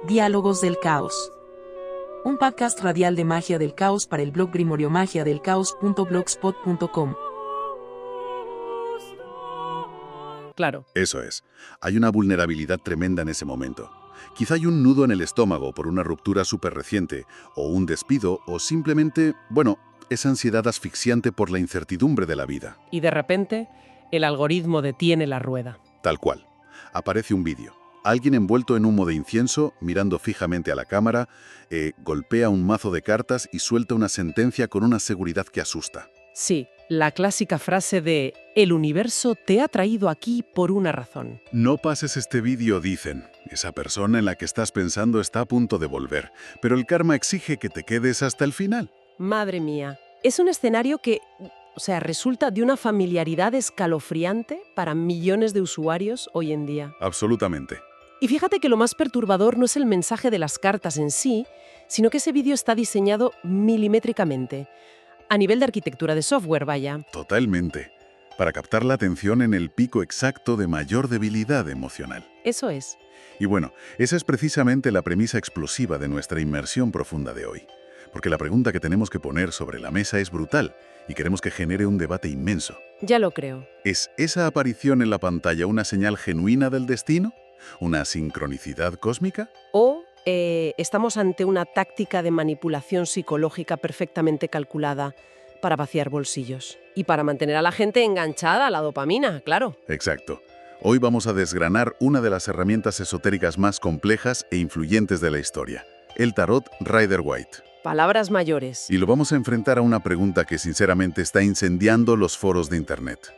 Diálogos del Caos. Un podcast radial de magia del caos para el blog grimoriomagiadelcaos.blogspot.com. Claro. Eso es. Hay una vulnerabilidad tremenda en ese momento. Quizá hay un nudo en el estómago por una ruptura súper reciente, o un despido, o simplemente, esa ansiedad asfixiante por la incertidumbre de la vida. Y de repente, el algoritmo detiene la rueda. Tal cual. Aparece un vídeo. Alguien envuelto en humo de incienso, mirando fijamente a la cámara, golpea un mazo de cartas y suelta una sentencia con una seguridad que asusta. Sí, la clásica frase de «El universo te ha traído aquí por una razón». No pases este vídeo, dicen. Esa persona en la que estás pensando está a punto de volver, pero el karma exige que te quedes hasta el final. Madre mía, es un escenario que, resulta de una familiaridad escalofriante para millones de usuarios hoy en día. Absolutamente. Y fíjate que lo más perturbador no es el mensaje de las cartas en sí, sino que ese vídeo está diseñado milimétricamente. A nivel de arquitectura de software, vaya. Totalmente. Para captar la atención en el pico exacto de mayor debilidad emocional. Eso es. Y esa es precisamente la premisa explosiva de nuestra inmersión profunda de hoy. Porque la pregunta que tenemos que poner sobre la mesa es brutal y queremos que genere un debate inmenso. Ya lo creo. ¿Es esa aparición en la pantalla una señal genuina del destino? ¿Una sincronicidad cósmica? ¿O estamos ante una táctica de manipulación psicológica perfectamente calculada para vaciar bolsillos? Y para mantener a la gente enganchada a la dopamina, claro. Exacto. Hoy vamos a desgranar una de las herramientas esotéricas más complejas e influyentes de la historia, el tarot Rider-Waite. Palabras mayores. Y lo vamos a enfrentar a una pregunta que sinceramente está incendiando los foros de Internet.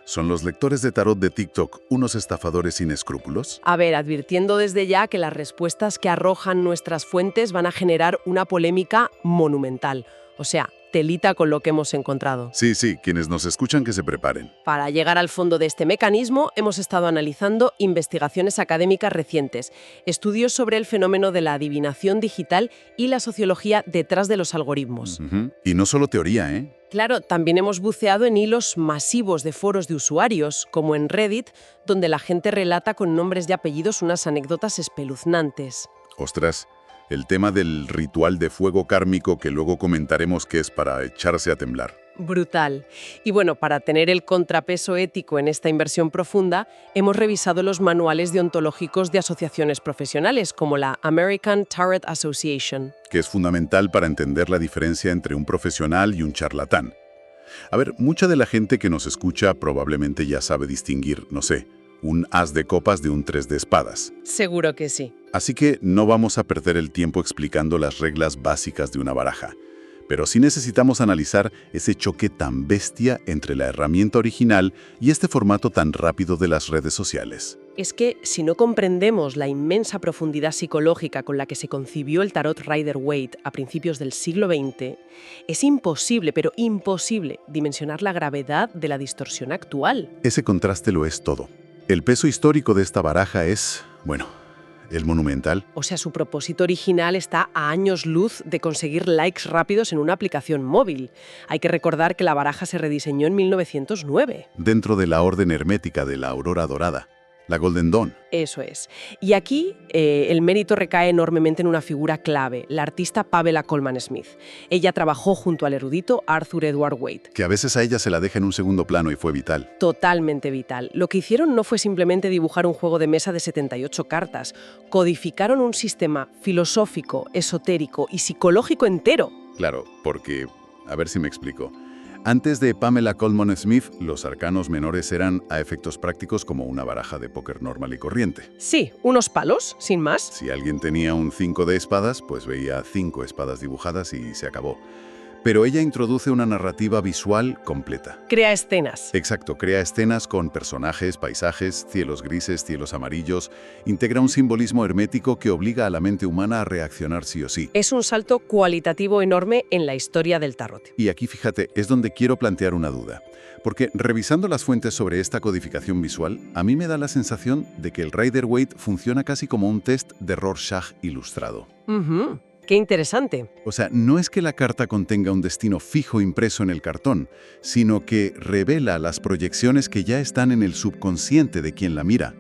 ¿Son los lectores de tarot de TikTok unos estafadores sin escrúpulos? A ver, advirtiendo desde ya que las respuestas que arrojan nuestras fuentes van a generar una polémica monumental. O sea, telita con lo que hemos encontrado. Sí, quienes nos escuchan que se preparen. Para llegar al fondo de este mecanismo, hemos estado analizando investigaciones académicas recientes, estudios sobre el fenómeno de la adivinación digital y la sociología detrás de los algoritmos. Y no solo teoría, ¿eh? Claro, también hemos buceado en hilos masivos de foros de usuarios, como en Reddit, donde la gente relata con nombres y apellidos unas anécdotas espeluznantes. Ostras, el tema del ritual de fuego kármico que luego comentaremos que es para echarse a temblar. Brutal. Y para tener el contrapeso ético en esta inversión profunda, hemos revisado los manuales deontológicos de asociaciones profesionales, como la American Tarot Association. Que es fundamental para entender la diferencia entre un profesional y un charlatán. A ver, mucha de la gente que nos escucha probablemente ya sabe distinguir, un as de copas de un 3 de espadas. Seguro que sí. Así que no vamos a perder el tiempo explicando las reglas básicas de una baraja. Pero sí necesitamos analizar ese choque tan bestia entre la herramienta original y este formato tan rápido de las redes sociales. Es que si no comprendemos la inmensa profundidad psicológica con la que se concibió el tarot Rider-Waite a principios del siglo XX, es imposible, pero imposible, dimensionar la gravedad de la distorsión actual. Ese contraste lo es todo. El peso histórico de esta baraja es, el monumental. O sea, su propósito original está a años luz de conseguir likes rápidos en una aplicación móvil. Hay que recordar que la baraja se rediseñó en 1909. Dentro de la orden hermética de la aurora dorada, la Golden Dawn. Eso es. Y aquí el mérito recae enormemente en una figura clave, la artista Pamela Colman Smith. Ella trabajó junto al erudito Arthur Edward Waite. Que a veces a ella se la deja en un segundo plano y fue vital. Totalmente vital. Lo que hicieron no fue simplemente dibujar un juego de mesa de 78 cartas. Codificaron un sistema filosófico, esotérico y psicológico entero. Claro, porque, a ver si me explico. Antes de Pamela Colman Smith, los arcanos menores eran, a efectos prácticos, como una baraja de póker normal y corriente. Sí, unos palos, sin más. Si alguien tenía un 5 de espadas, pues veía 5 espadas dibujadas y se acabó. Pero ella introduce una narrativa visual completa. Crea escenas. Exacto, crea escenas con personajes, paisajes, cielos grises, cielos amarillos. Integra un simbolismo hermético que obliga a la mente humana a reaccionar sí o sí. Es un salto cualitativo enorme en la historia del tarot. Y aquí, fíjate, es donde quiero plantear una duda. Porque revisando las fuentes sobre esta codificación visual, a mí me da la sensación de que el Rider-Waite funciona casi como un test de Rorschach ilustrado. ¡Qué interesante! O sea, no es que la carta contenga un destino fijo impreso en el cartón, sino que revela las proyecciones que ya están en el subconsciente de quien la mira.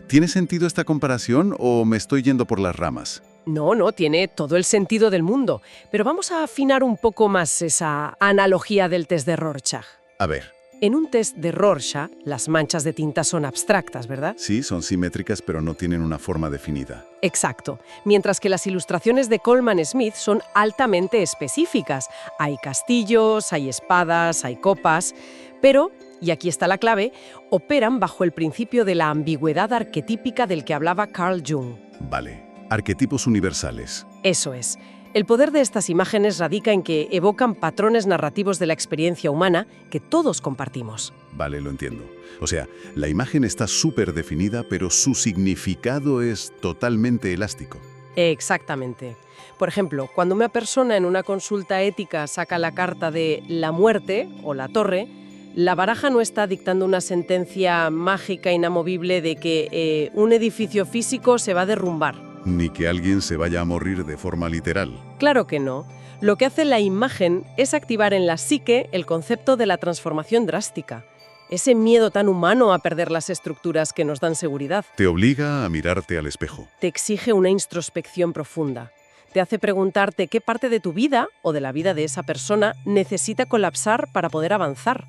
¿Tiene sentido esta comparación o me estoy yendo por las ramas? No, tiene todo el sentido del mundo. Pero vamos a afinar un poco más esa analogía del test de Rorschach. A ver, En un test de Rorschach, las manchas de tinta son abstractas, ¿verdad? sí, son simétricas pero no tienen una forma definida. Exacto. Mientras que las ilustraciones de Coleman Smith son altamente específicas. Hay castillos, hay espadas, hay copas, pero, y aquí está la clave, operan bajo el principio de la ambigüedad arquetípica del que hablaba Carl Jung. Vale, arquetipos universales. Eso es. El poder de estas imágenes radica en que evocan patrones narrativos de la experiencia humana que todos compartimos. Vale, lo entiendo. O sea, la imagen está súper definida, pero su significado es totalmente elástico. Exactamente. Por ejemplo, cuando una persona en una consulta ética saca la carta de la muerte o la torre, la baraja no está dictando una sentencia mágica inamovible de que un edificio físico se va a derrumbar. Ni que alguien se vaya a morir de forma literal. Claro que no. Lo que hace la imagen es activar en la psique el concepto de la transformación drástica. Ese miedo tan humano a perder las estructuras que nos dan seguridad. Te obliga a mirarte al espejo. Te exige una introspección profunda. Te hace preguntarte qué parte de tu vida o de la vida de esa persona necesita colapsar para poder avanzar.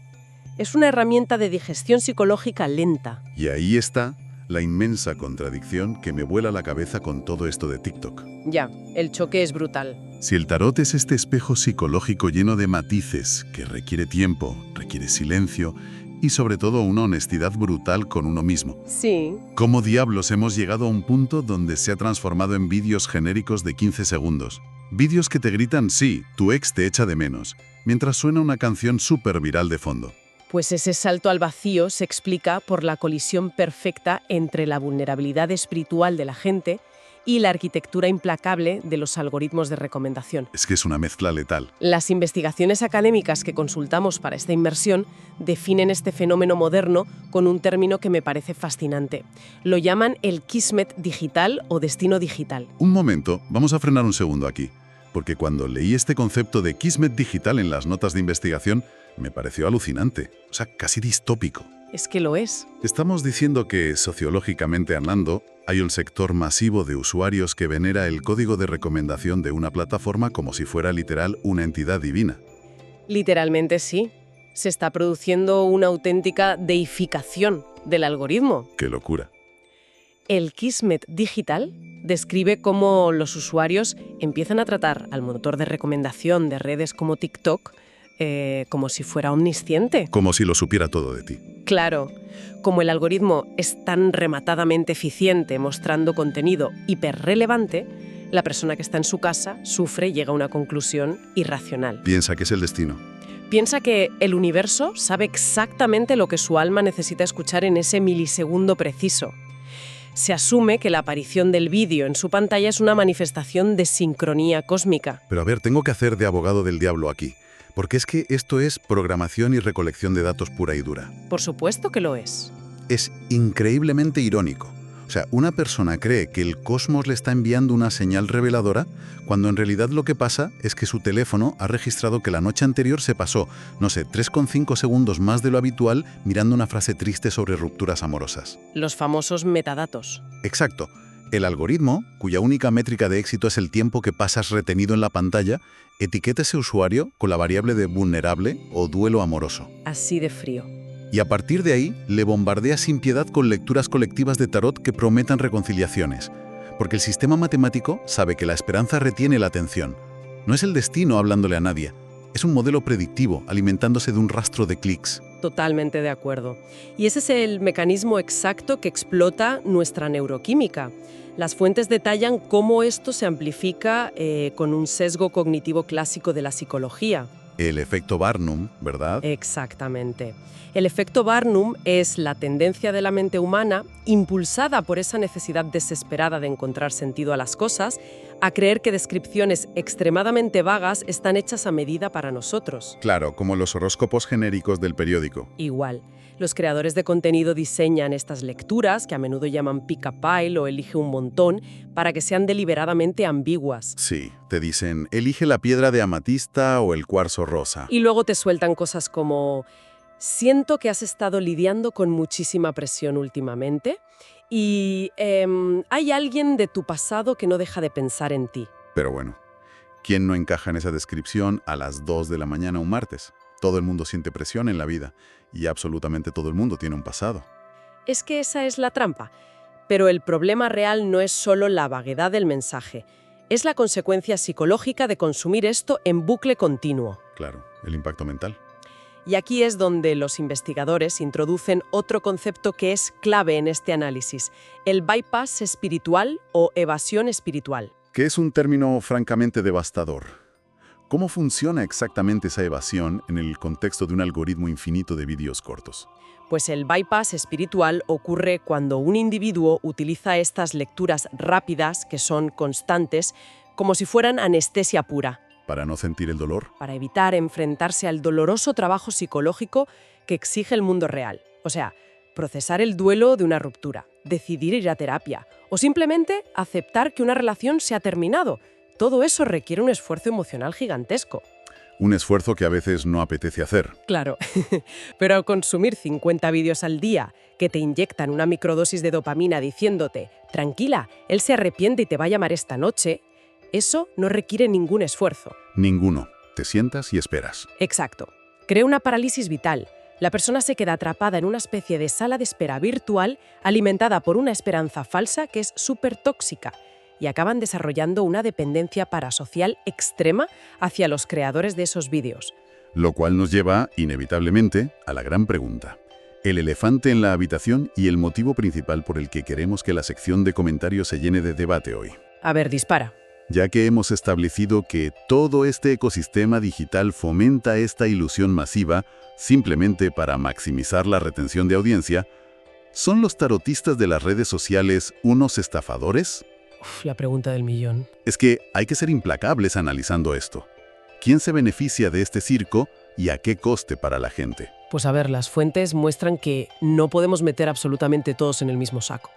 Es una herramienta de digestión psicológica lenta. Y ahí está la inmensa contradicción que me vuela la cabeza con todo esto de TikTok. Ya, el choque es brutal. Si el tarot es este espejo psicológico lleno de matices, que requiere tiempo, requiere silencio y sobre todo una honestidad brutal con uno mismo. Sí. ¿Cómo diablos hemos llegado a un punto donde se ha transformado en vídeos genéricos de 15 segundos? Vídeos que te gritan sí, tu ex te echa de menos, mientras suena una canción súper viral de fondo. Pues ese salto al vacío se explica por la colisión perfecta entre la vulnerabilidad espiritual de la gente y la arquitectura implacable de los algoritmos de recomendación. Es que es una mezcla letal. Las investigaciones académicas que consultamos para esta inmersión definen este fenómeno moderno con un término que me parece fascinante. Lo llaman el kismet digital o destino digital. Un momento, vamos a frenar un segundo aquí, porque cuando leí este concepto de kismet digital en las notas de investigación, me pareció alucinante, o sea, casi distópico. Es que lo es. Estamos diciendo que, sociológicamente hablando, hay un sector masivo de usuarios que venera el código de recomendación de una plataforma como si fuera literal una entidad divina. Literalmente sí. Se está produciendo una auténtica deificación del algoritmo. ¡Qué locura! El kismet digital describe cómo los usuarios empiezan a tratar al motor de recomendación de redes como TikTok como si fuera omnisciente. Como si lo supiera todo de ti. Claro, como el algoritmo es tan rematadamente eficiente mostrando contenido hiperrelevante, la persona que está en su casa sufre y llega a una conclusión irracional. Piensa que es el destino. Piensa que el universo sabe exactamente lo que su alma necesita escuchar en ese milisegundo preciso. Se asume que la aparición del vídeo en su pantalla es una manifestación de sincronía cósmica. Pero a ver, tengo que hacer de abogado del diablo aquí. Porque es que esto es programación y recolección de datos pura y dura. Por supuesto que lo es. Es increíblemente irónico. O sea, una persona cree que el cosmos le está enviando una señal reveladora, cuando en realidad lo que pasa es que su teléfono ha registrado que la noche anterior se pasó, no sé, 3,5 segundos más de lo habitual mirando una frase triste sobre rupturas amorosas. Los famosos metadatos. Exacto. El algoritmo, cuya única métrica de éxito es el tiempo que pasas retenido en la pantalla, etiqueta a ese usuario con la variable de vulnerable o duelo amoroso. Así de frío. Y a partir de ahí, le bombardea sin piedad con lecturas colectivas de tarot que prometan reconciliaciones. Porque el sistema matemático sabe que la esperanza retiene la atención. No es el destino hablándole a nadie. Es un modelo predictivo, alimentándose de un rastro de clics. Totalmente de acuerdo. Y ese es el mecanismo exacto que explota nuestra neuroquímica. Las fuentes detallan cómo esto se amplifica con un sesgo cognitivo clásico de la psicología. El efecto Barnum, ¿verdad? Exactamente. El efecto Barnum es la tendencia de la mente humana, impulsada por esa necesidad desesperada de encontrar sentido a las cosas, a creer que descripciones extremadamente vagas están hechas a medida para nosotros. Claro, como los horóscopos genéricos del periódico. Igual, los creadores de contenido diseñan estas lecturas, que a menudo llaman pick a pile o elige un montón, para que sean deliberadamente ambiguas. Sí, te dicen, elige la piedra de amatista o el cuarzo rosa. Y luego te sueltan cosas como: siento que has estado lidiando con muchísima presión últimamente Y hay alguien de tu pasado que no deja de pensar en ti. Pero bueno, ¿quién no encaja en esa descripción a las 2 de la mañana un martes? Todo el mundo siente presión en la vida y absolutamente todo el mundo tiene un pasado. Es que esa es la trampa. Pero el problema real no es solo la vaguedad del mensaje. Es la consecuencia psicológica de consumir esto en bucle continuo. Claro, el impacto mental. Y aquí es donde los investigadores introducen otro concepto que es clave en este análisis, el bypass espiritual o evasión espiritual. Que es un término francamente devastador. ¿Cómo funciona exactamente esa evasión en el contexto de un algoritmo infinito de vídeos cortos? Pues el bypass espiritual ocurre cuando un individuo utiliza estas lecturas rápidas, que son constantes, como si fueran anestesia pura, ¿Para no sentir el dolor? para evitar enfrentarse al doloroso trabajo psicológico que exige el mundo real. O sea, procesar el duelo de una ruptura, decidir ir a terapia o simplemente aceptar que una relación se ha terminado. Todo eso requiere un esfuerzo emocional gigantesco. Un esfuerzo que a veces no apetece hacer. Claro, pero al consumir 50 vídeos al día que te inyectan una microdosis de dopamina diciéndote «tranquila, él se arrepiente y te va a llamar esta noche», eso no requiere ningún esfuerzo. Ninguno. Te sientas y esperas. Exacto. Crea una parálisis vital. La persona se queda atrapada en una especie de sala de espera virtual alimentada por una esperanza falsa que es súper tóxica y acaban desarrollando una dependencia parasocial extrema hacia los creadores de esos vídeos. Lo cual nos lleva, inevitablemente, a la gran pregunta. El elefante en la habitación y el motivo principal por el que queremos que la sección de comentarios se llene de debate hoy. A ver, dispara. Ya que hemos establecido que todo este ecosistema digital fomenta esta ilusión masiva simplemente para maximizar la retención de audiencia, ¿son los tarotistas de las redes sociales unos estafadores? La pregunta del millón. Es que hay que ser implacables analizando esto. ¿Quién se beneficia de este circo y a qué coste para la gente? Pues a ver, las fuentes muestran que no podemos meter absolutamente todos en el mismo saco,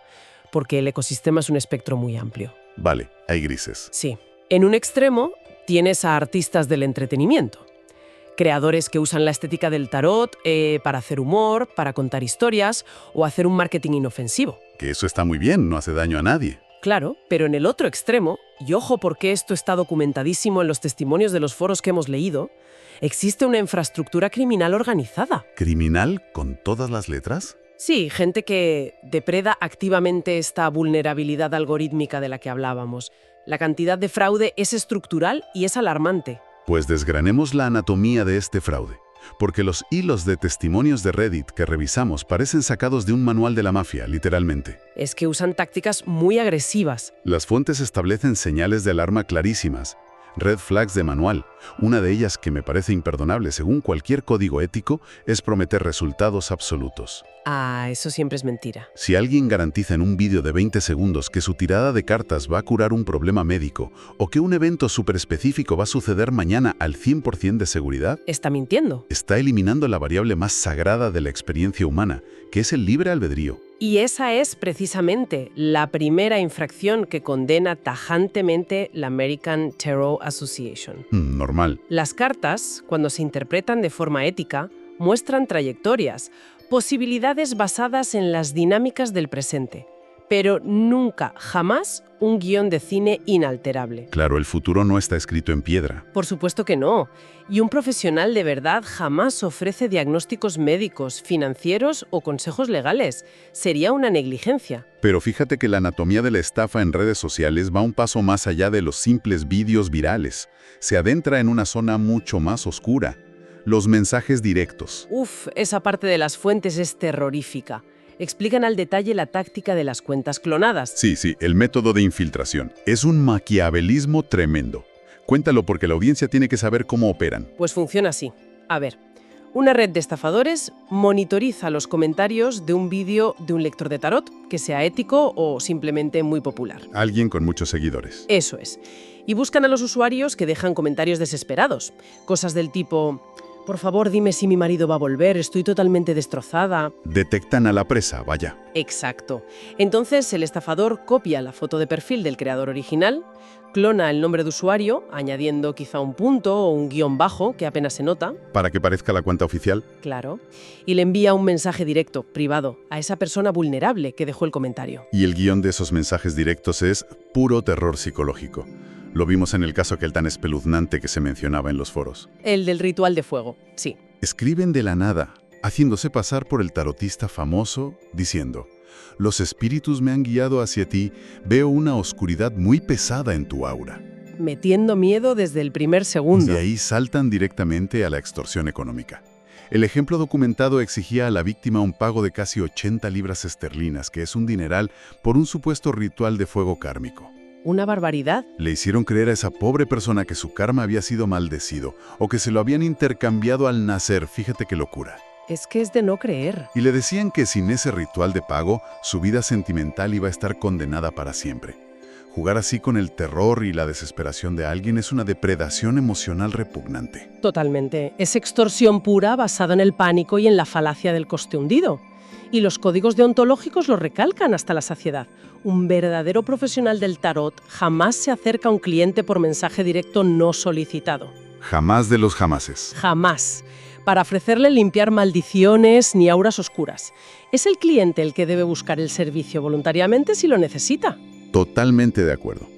porque el ecosistema es un espectro muy amplio. Vale, hay grises. Sí. En un extremo tienes a artistas del entretenimiento, creadores que usan la estética del tarot para hacer humor, para contar historias o hacer un marketing inofensivo. Que eso está muy bien, no hace daño a nadie. Claro, pero en el otro extremo, y ojo porque esto está documentadísimo en los testimonios de los foros que hemos leído, existe una infraestructura criminal organizada. ¿Criminal con todas las letras? Sí, gente que depreda activamente esta vulnerabilidad algorítmica de la que hablábamos. La cantidad de fraude es estructural y es alarmante. Pues desgranemos la anatomía de este fraude, porque los hilos de testimonios de Reddit que revisamos parecen sacados de un manual de la mafia, literalmente. Es que usan tácticas muy agresivas. Las fuentes establecen señales de alarma clarísimas, red flags de manual. Una de ellas, que me parece imperdonable según cualquier código ético, es prometer resultados absolutos. Ah, eso siempre es mentira. Si alguien garantiza en un vídeo de 20 segundos que su tirada de cartas va a curar un problema médico o que un evento súper específico va a suceder mañana al 100% de seguridad, Está mintiendo. está eliminando la variable más sagrada de la experiencia humana, que es el libre albedrío. Y esa es precisamente la primera infracción que condena tajantemente la American Tarot Association. Normal. Las cartas, cuando se interpretan de forma ética, muestran trayectorias, posibilidades basadas en las dinámicas del presente, pero nunca, jamás, un guión de cine inalterable. Claro, el futuro no está escrito en piedra. Por supuesto que no. Y un profesional de verdad jamás ofrece diagnósticos médicos, financieros o consejos legales. Sería una negligencia. Pero fíjate que la anatomía de la estafa en redes sociales va un paso más allá de los simples vídeos virales. Se adentra en una zona mucho más oscura. Los mensajes directos. Uf, esa parte de las fuentes es terrorífica. Explican al detalle la táctica de las cuentas clonadas. Sí, el método de infiltración. Es un maquiavelismo tremendo. Cuéntalo porque la audiencia tiene que saber cómo operan. Pues funciona así. A ver, una red de estafadores monitoriza los comentarios de un vídeo de un lector de tarot que sea ético o simplemente muy popular. Alguien con muchos seguidores. Eso es. Y buscan a los usuarios que dejan comentarios desesperados. Cosas del tipo: Por favor, dime si mi marido va a volver, estoy totalmente destrozada. Detectan a la presa, vaya. Exacto. Entonces el estafador copia la foto de perfil del creador original, clona el nombre de usuario, añadiendo quizá un punto o un guión bajo que apenas se nota, Para que parezca la cuenta oficial. claro, y le envía un mensaje directo, privado, a esa persona vulnerable que dejó el comentario. Y el guión de esos mensajes directos es puro terror psicológico. Lo vimos en el caso aquel tan espeluznante que se mencionaba en los foros. El del ritual de fuego, sí. Escriben de la nada, haciéndose pasar por el tarotista famoso, diciendo: «Los espíritus me han guiado hacia ti, veo una oscuridad muy pesada en tu aura». Metiendo miedo desde el primer segundo. De ahí saltan directamente a la extorsión económica. El ejemplo documentado exigía a la víctima un pago de casi 80 libras esterlinas, que es un dineral, por un supuesto ritual de fuego kármico. Una barbaridad. Le hicieron creer a esa pobre persona que su karma había sido maldecido o que se lo habían intercambiado al nacer, fíjate qué locura. Es que es de no creer. Y le decían que sin ese ritual de pago, su vida sentimental iba a estar condenada para siempre. Jugar así con el terror y la desesperación de alguien es una depredación emocional repugnante. Totalmente. Es extorsión pura basada en el pánico y en la falacia del coste hundido. Y los códigos deontológicos lo recalcan hasta la saciedad. Un verdadero profesional del tarot jamás se acerca a un cliente por mensaje directo no solicitado. Jamás de los jamases. Jamás. Para ofrecerle limpiar maldiciones ni auras oscuras. Es el cliente el que debe buscar el servicio voluntariamente si lo necesita. Totalmente de acuerdo.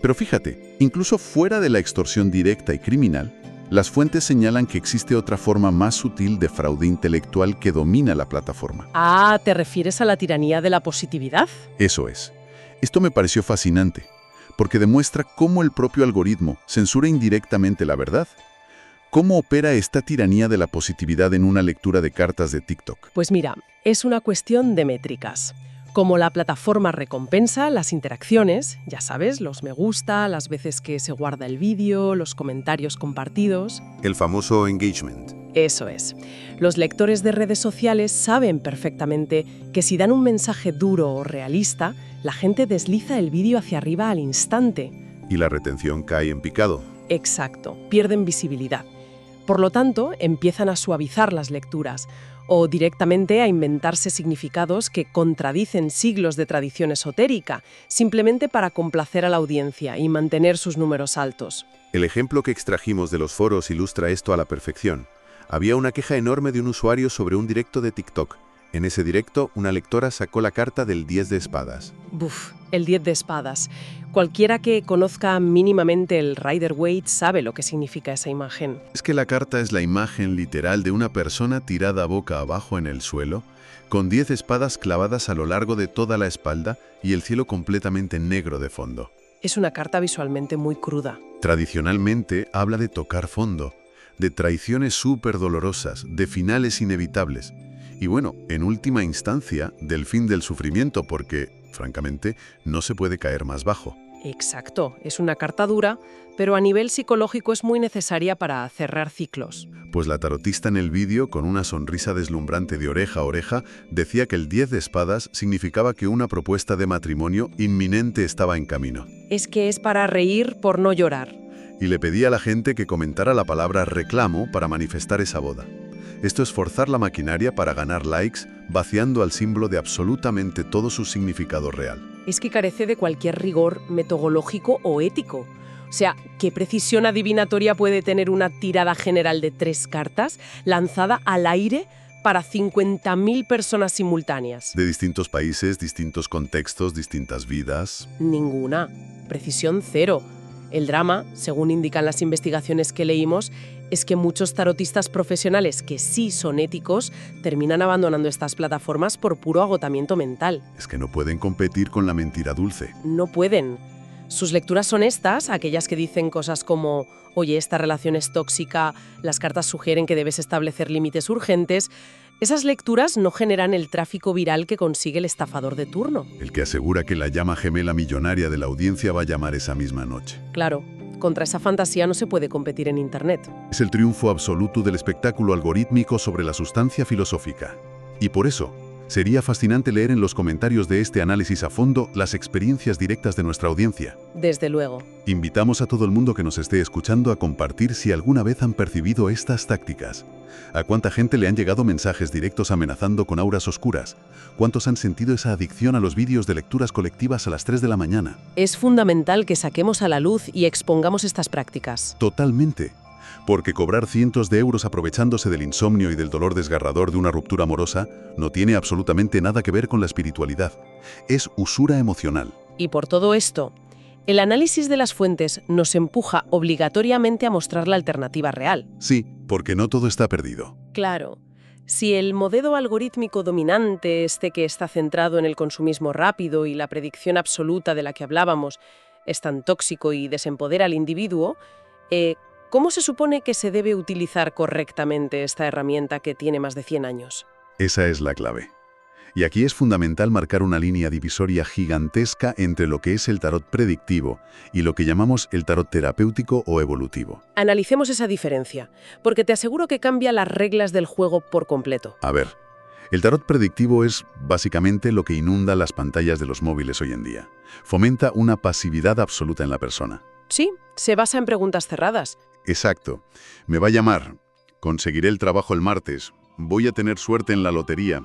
Pero fíjate, incluso fuera de la extorsión directa y criminal, las fuentes señalan que existe otra forma más sutil de fraude intelectual que domina la plataforma. Ah, ¿te refieres a la tiranía de la positividad? Eso es. Esto me pareció fascinante, porque demuestra cómo el propio algoritmo censura indirectamente la verdad. ¿Cómo opera esta tiranía de la positividad en una lectura de cartas de TikTok? Pues mira, es una cuestión de métricas. Como la plataforma recompensa las interacciones, ya sabes, los me gusta, las veces que se guarda el vídeo, los comentarios compartidos. El famoso engagement. Eso es. Los lectores de redes sociales saben perfectamente que si dan un mensaje duro o realista, la gente desliza el vídeo hacia arriba al instante. Y la retención cae en picado. Exacto, pierden visibilidad. Por lo tanto, empiezan a suavizar las lecturas o directamente a inventarse significados que contradicen siglos de tradición esotérica, simplemente para complacer a la audiencia y mantener sus números altos. El ejemplo que extrajimos de los foros ilustra esto a la perfección. Había una queja enorme de un usuario sobre un directo de TikTok. En ese directo, una lectora sacó la carta del 10 de espadas. Buf, el 10 de espadas. Cualquiera que conozca mínimamente el Rider-Waite sabe lo que significa esa imagen. Es que la carta es la imagen literal de una persona tirada boca abajo en el suelo, con 10 espadas clavadas a lo largo de toda la espalda y el cielo completamente negro de fondo. Es una carta visualmente muy cruda. Tradicionalmente habla de tocar fondo, de traiciones súper dolorosas, de finales inevitables. Y bueno, en última instancia, del fin del sufrimiento, porque, francamente, no se puede caer más bajo. Exacto, es una carta dura, pero a nivel psicológico es muy necesaria para cerrar ciclos. Pues la tarotista en el vídeo, con una sonrisa deslumbrante de oreja a oreja, decía que el 10 de espadas significaba que una propuesta de matrimonio inminente estaba en camino. Es que es para reír por no llorar. Y le pedía a la gente que comentara la palabra reclamo para manifestar esa boda. Esto es forzar la maquinaria para ganar likes, vaciando al símbolo de absolutamente todo su significado real. Es que carece de cualquier rigor metodológico o ético. O sea, ¿qué precisión adivinatoria puede tener una tirada general de 3 cartas lanzada al aire para 50.000 personas simultáneas? De distintos países, distintos contextos, distintas vidas. Ninguna. Precisión cero. El drama, según indican las investigaciones que leímos, es que muchos tarotistas profesionales que sí son éticos terminan abandonando estas plataformas por puro agotamiento mental. Es que no pueden competir con la mentira dulce. No pueden. Sus lecturas son estas, aquellas que dicen cosas como «Oye, esta relación es tóxica», las cartas sugieren que debes establecer límites urgentes. Esas lecturas no generan el tráfico viral que consigue el estafador de turno. El que asegura que la llama gemela millonaria de la audiencia va a llamar esa misma noche. Claro, contra esa fantasía no se puede competir en Internet. Es el triunfo absoluto del espectáculo algorítmico sobre la sustancia filosófica. Y por eso, Sería fascinante leer en los comentarios de este análisis a fondo las experiencias directas de nuestra audiencia. Desde luego. Invitamos a todo el mundo que nos esté escuchando a compartir si alguna vez han percibido estas tácticas. ¿A cuánta gente le han llegado mensajes directos amenazando con auras oscuras? ¿Cuántos han sentido esa adicción a los vídeos de lecturas colectivas a las 3 de la mañana? Es fundamental que saquemos a la luz y expongamos estas prácticas. Totalmente. Porque cobrar cientos de euros aprovechándose del insomnio y del dolor desgarrador de una ruptura amorosa no tiene absolutamente nada que ver con la espiritualidad. Es usura emocional. Y por todo esto, el análisis de las fuentes nos empuja obligatoriamente a mostrar la alternativa real. Sí, porque no todo está perdido. Claro. Si el modelo algorítmico dominante, que está centrado en el consumismo rápido y la predicción absoluta de la que hablábamos, es tan tóxico y desempodera al individuo, ¿cómo se supone que se debe utilizar correctamente esta herramienta que tiene más de 100 años? Esa es la clave. Y aquí es fundamental marcar una línea divisoria gigantesca entre lo que es el tarot predictivo y lo que llamamos el tarot terapéutico o evolutivo. Analicemos esa diferencia, porque te aseguro que cambia las reglas del juego por completo. A ver, el tarot predictivo es básicamente lo que inunda las pantallas de los móviles hoy en día. Fomenta una pasividad absoluta en la persona. Sí, se basa en preguntas cerradas. Exacto. Me va a llamar, conseguiré el trabajo el martes, voy a tener suerte en la lotería.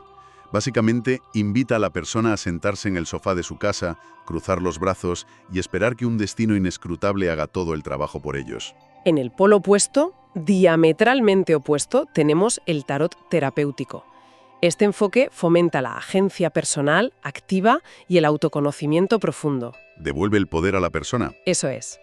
Básicamente, invita a la persona a sentarse en el sofá de su casa, cruzar los brazos y esperar que un destino inescrutable haga todo el trabajo por ellos. En el polo opuesto, diametralmente opuesto, tenemos el tarot terapéutico. Este enfoque fomenta la agencia personal, activa y el autoconocimiento profundo. Devuelve el poder a la persona. Eso es.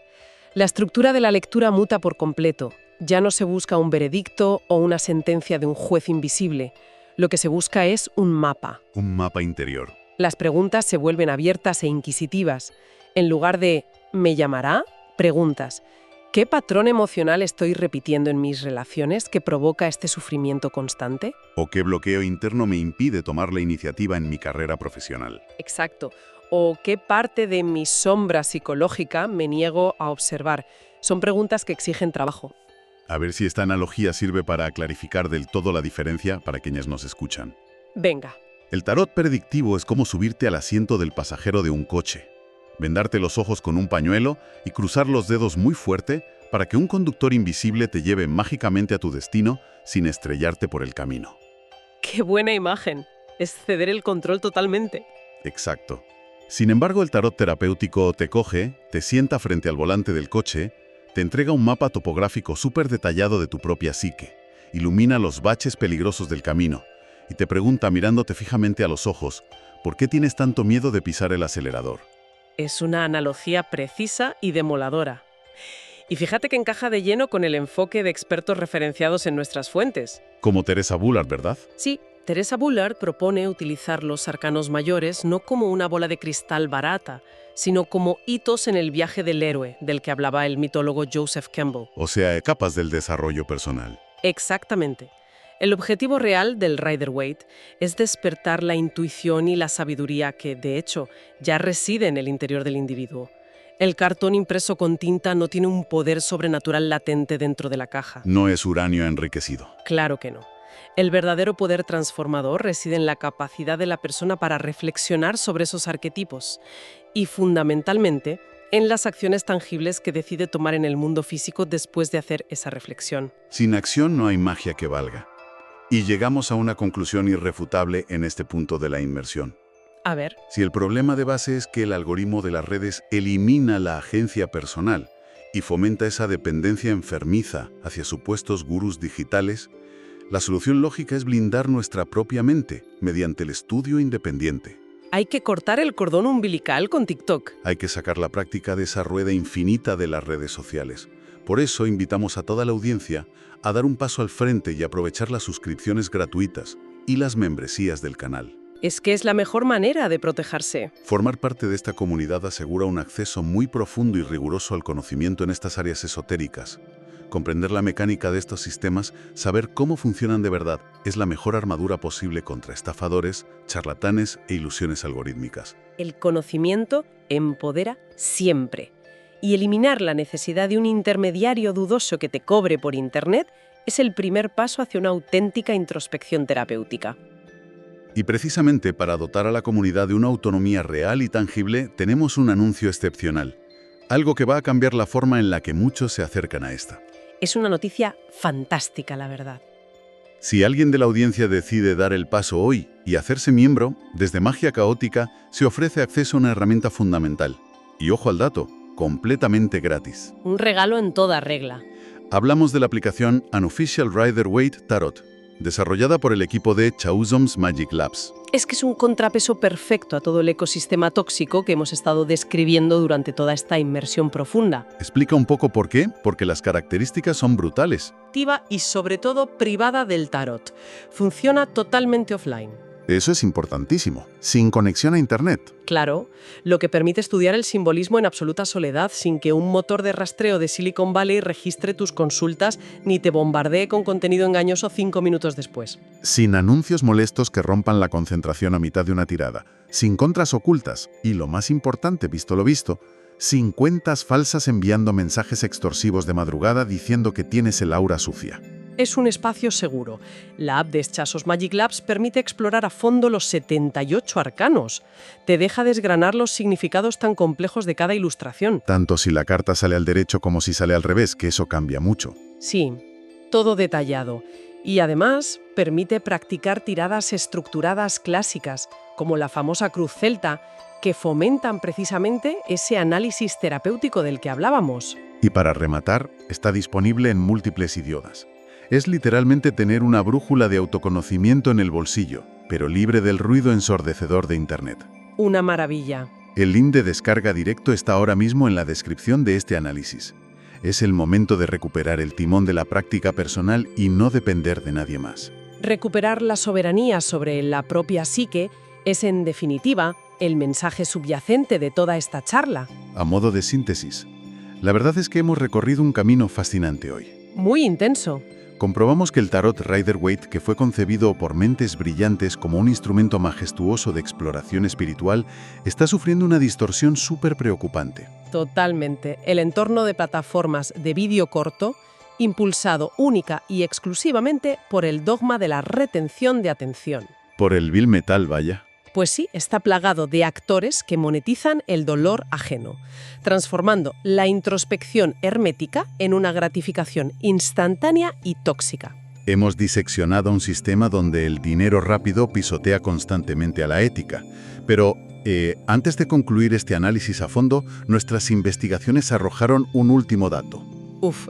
La estructura de la lectura muta por completo. Ya no se busca un veredicto o una sentencia de un juez invisible. Lo que se busca es un mapa. Un mapa interior. Las preguntas se vuelven abiertas e inquisitivas. En lugar de ¿me llamará?, preguntas ¿qué patrón emocional estoy repitiendo en mis relaciones que provoca este sufrimiento constante? ¿O qué bloqueo interno me impide tomar la iniciativa en mi carrera profesional? Exacto. ¿O qué parte de mi sombra psicológica me niego a observar? Son preguntas que exigen trabajo. A ver si esta analogía sirve para clarificar del todo la diferencia para quienes nos escuchan. Venga. El tarot predictivo es como subirte al asiento del pasajero de un coche, vendarte los ojos con un pañuelo y cruzar los dedos muy fuerte para que un conductor invisible te lleve mágicamente a tu destino sin estrellarte por el camino. ¡Qué buena imagen! Es ceder el control totalmente. Exacto. Sin embargo, el tarot terapéutico te coge, te sienta frente al volante del coche, te entrega un mapa topográfico súper detallado de tu propia psique, ilumina los baches peligrosos del camino y te pregunta mirándote fijamente a los ojos, ¿por qué tienes tanto miedo de pisar el acelerador? Es una analogía precisa y demoledora. Y fíjate que encaja de lleno con el enfoque de expertos referenciados en nuestras fuentes. Como Teresa Bullard, ¿verdad? Sí, Teresa Bullard propone utilizar los arcanos mayores no como una bola de cristal barata, sino como hitos en el viaje del héroe, del que hablaba el mitólogo Joseph Campbell. O sea, etapas del desarrollo personal. Exactamente. El objetivo real del Rider-Waite es despertar la intuición y la sabiduría que, de hecho, ya reside en el interior del individuo. El cartón impreso con tinta no tiene un poder sobrenatural latente dentro de la caja. No es uranio enriquecido. Claro que no. El verdadero poder transformador reside en la capacidad de la persona para reflexionar sobre esos arquetipos y, fundamentalmente, en las acciones tangibles que decide tomar en el mundo físico después de hacer esa reflexión. Sin acción no hay magia que valga. Y llegamos a una conclusión irrefutable en este punto de la inmersión. A ver. Si el problema de base es que el algoritmo de las redes elimina la agencia personal y fomenta esa dependencia enfermiza hacia supuestos gurús digitales, la solución lógica es blindar nuestra propia mente mediante el estudio independiente. Hay que cortar el cordón umbilical con TikTok. Hay que sacar la práctica de esa rueda infinita de las redes sociales. Por eso invitamos a toda la audiencia a dar un paso al frente y aprovechar las suscripciones gratuitas y las membresías del canal. Es que es la mejor manera de protegerse. Formar parte de esta comunidad asegura un acceso muy profundo y riguroso al conocimiento en estas áreas esotéricas. Comprender la mecánica de estos sistemas, saber cómo funcionan de verdad, es la mejor armadura posible contra estafadores, charlatanes e ilusiones algorítmicas. El conocimiento empodera siempre. Y eliminar la necesidad de un intermediario dudoso que te cobre por Internet es el primer paso hacia una auténtica introspección terapéutica. Y precisamente para dotar a la comunidad de una autonomía real y tangible, tenemos un anuncio excepcional. Algo que va a cambiar la forma en la que muchos se acercan a esta. Es una noticia fantástica, la verdad. Si alguien de la audiencia decide dar el paso hoy y hacerse miembro, desde Magia Caótica se ofrece acceso a una herramienta fundamental. Y ojo al dato, completamente gratis. Un regalo en toda regla. Hablamos de la aplicación Unofficial Rider-Waite Tarot, desarrollada por el equipo de Chaosium's Magic Labs. Es que es un contrapeso perfecto a todo el ecosistema tóxico que hemos estado describiendo durante toda esta inmersión profunda. Explica un poco por qué, porque las características son brutales. Activa y sobre todo privada del tarot. Funciona totalmente offline. Eso es importantísimo, sin conexión a Internet. Claro, lo que permite estudiar el simbolismo en absoluta soledad sin que un motor de rastreo de Silicon Valley registre tus consultas ni te bombardee con contenido engañoso 5 minutos después. Sin anuncios molestos que rompan la concentración a mitad de una tirada, sin contras ocultas y, lo más importante, visto lo visto, sin cuentas falsas enviando mensajes extorsivos de madrugada diciendo que tienes el aura sucia. Es un espacio seguro. La app de Chaosium Magic Labs permite explorar a fondo los 78 arcanos. Te deja desgranar los significados tan complejos de cada ilustración. Tanto si la carta sale al derecho como si sale al revés, que eso cambia mucho. Sí, todo detallado. Y además permite practicar tiradas estructuradas clásicas, como la famosa cruz celta, que fomentan precisamente ese análisis terapéutico del que hablábamos. Y para rematar, está disponible en múltiples idiomas. Es literalmente tener una brújula de autoconocimiento en el bolsillo, pero libre del ruido ensordecedor de Internet. Una maravilla. El link de descarga directo está ahora mismo en la descripción de este análisis. Es el momento de recuperar el timón de la práctica personal y no depender de nadie más. Recuperar la soberanía sobre la propia psique es, en definitiva, el mensaje subyacente de toda esta charla. A modo de síntesis, la verdad es que hemos recorrido un camino fascinante hoy. Muy intenso. Comprobamos que el tarot Rider-Waite, que fue concebido por mentes brillantes como un instrumento majestuoso de exploración espiritual, está sufriendo una distorsión súper preocupante. Totalmente. El entorno de plataformas de vídeo corto, impulsado única y exclusivamente por el dogma de la retención de atención. Por el vil metal, vaya. Pues sí, está plagado de actores que monetizan el dolor ajeno, transformando la introspección hermética en una gratificación instantánea y tóxica. Hemos diseccionado un sistema donde el dinero rápido pisotea constantemente a la ética. Pero, antes de concluir este análisis a fondo, nuestras investigaciones arrojaron un último dato.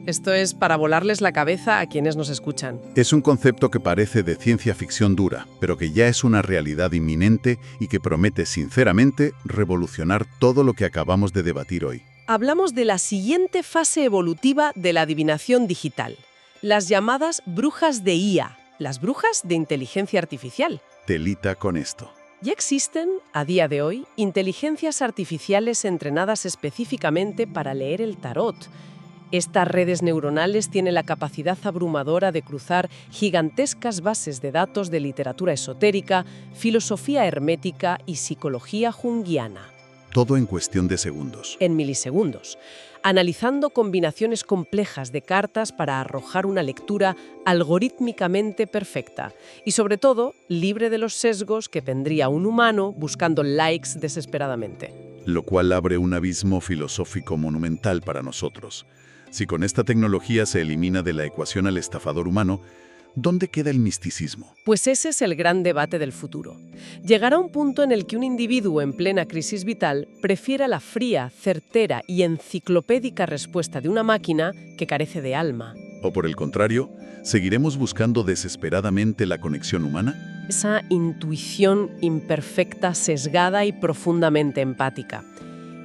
Esto es para volarles la cabeza a quienes nos escuchan. Es un concepto que parece de ciencia ficción dura, pero que ya es una realidad inminente y que promete sinceramente revolucionar todo lo que acabamos de debatir hoy. Hablamos de la siguiente fase evolutiva de la adivinación digital, las llamadas brujas de IA, las brujas de inteligencia artificial. Telita con esto. Ya existen, a día de hoy, inteligencias artificiales entrenadas específicamente para leer el tarot. Estas redes neuronales tienen la capacidad abrumadora de cruzar gigantescas bases de datos de literatura esotérica, filosofía hermética y psicología junguiana. Todo en cuestión de segundos. En milisegundos, analizando combinaciones complejas de cartas para arrojar una lectura algorítmicamente perfecta y, sobre todo, libre de los sesgos que tendría un humano buscando likes desesperadamente. Lo cual abre un abismo filosófico monumental para nosotros. Si con esta tecnología se elimina de la ecuación al estafador humano, ¿dónde queda el misticismo? Pues ese es el gran debate del futuro. Llegará un punto en el que un individuo en plena crisis vital prefiera la fría, certera y enciclopédica respuesta de una máquina que carece de alma. ¿O por el contrario, seguiremos buscando desesperadamente la conexión humana? Esa intuición imperfecta, sesgada y profundamente empática,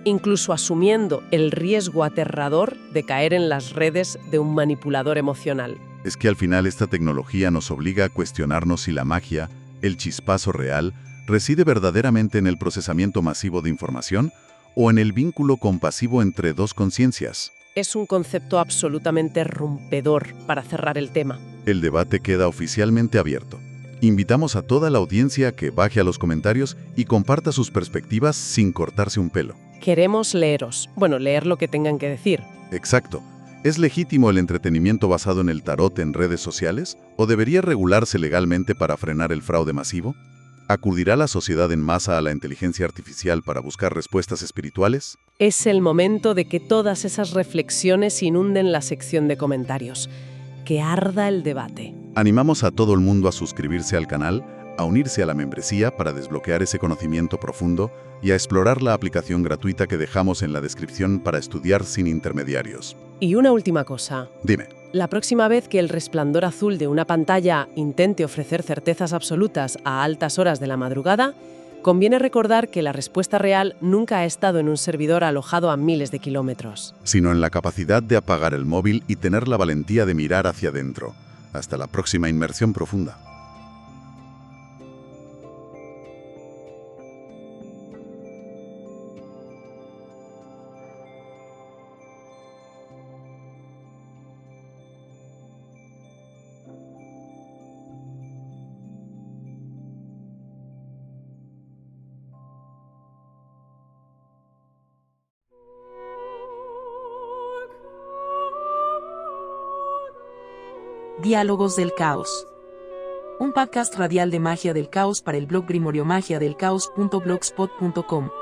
incluso asumiendo el riesgo aterrador de caer en las redes de un manipulador emocional. Es que al final esta tecnología nos obliga a cuestionarnos si la magia, el chispazo real, reside verdaderamente en el procesamiento masivo de información o en el vínculo compasivo entre dos conciencias. Es un concepto absolutamente rompedor para cerrar el tema. El debate queda oficialmente abierto. Invitamos a toda la audiencia a que baje a los comentarios y comparta sus perspectivas sin cortarse un pelo. Queremos leeros. Bueno, leer lo que tengan que decir. Exacto. ¿Es legítimo el entretenimiento basado en el tarot en redes sociales? ¿O debería regularse legalmente para frenar el fraude masivo? ¿Acudirá la sociedad en masa a la inteligencia artificial para buscar respuestas espirituales? Es el momento de que todas esas reflexiones inunden la sección de comentarios. Que arda el debate. Animamos a todo el mundo a suscribirse al canal, a unirse a la membresía para desbloquear ese conocimiento profundo y a explorar la aplicación gratuita que dejamos en la descripción para estudiar sin intermediarios. Y una última cosa. Dime. La próxima vez que el resplandor azul de una pantalla intente ofrecer certezas absolutas a altas horas de la madrugada, conviene recordar que la respuesta real nunca ha estado en un servidor alojado a miles de kilómetros. Sino en la capacidad de apagar el móvil y tener la valentía de mirar hacia adentro. Hasta la próxima inmersión profunda. Diálogos del Caos. Un podcast radial de magia del caos para el blog grimoriomagiadelcaos.blogspot.com.